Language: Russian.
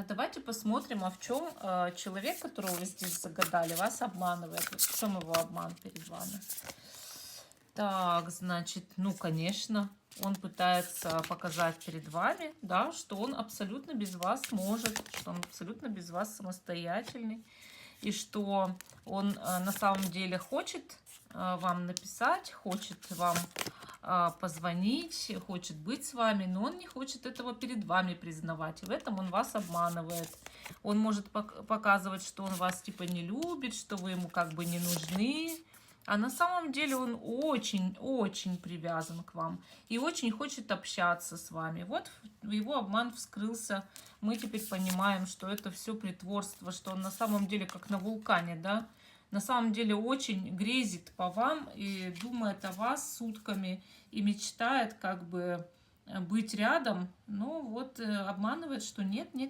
Давайте посмотрим, а в чем человек, которого вы здесь загадали, вас обманывает. Вот в чем его обман перед вами? Так, значит, ну, конечно, он пытается показать перед вами, да, что он абсолютно без вас может, что он абсолютно без вас самостоятельный, и что он на самом деле хочет вам написать, хочет вам позвонить, хочет быть с вами, но он не хочет этого перед вами признавать. И в этом он вас обманывает. Он может показывать, что он вас типа не любит, что вы ему как бы не нужны. А на самом деле он очень-очень привязан к вам и очень хочет общаться с вами. Вот его обман вскрылся. Мы теперь понимаем, что это все притворство, что он на самом деле как на вулкане, да, на самом деле очень грезит по вам и думает о вас сутками и мечтает как бы быть рядом, но вот обманывает, что нет, нет.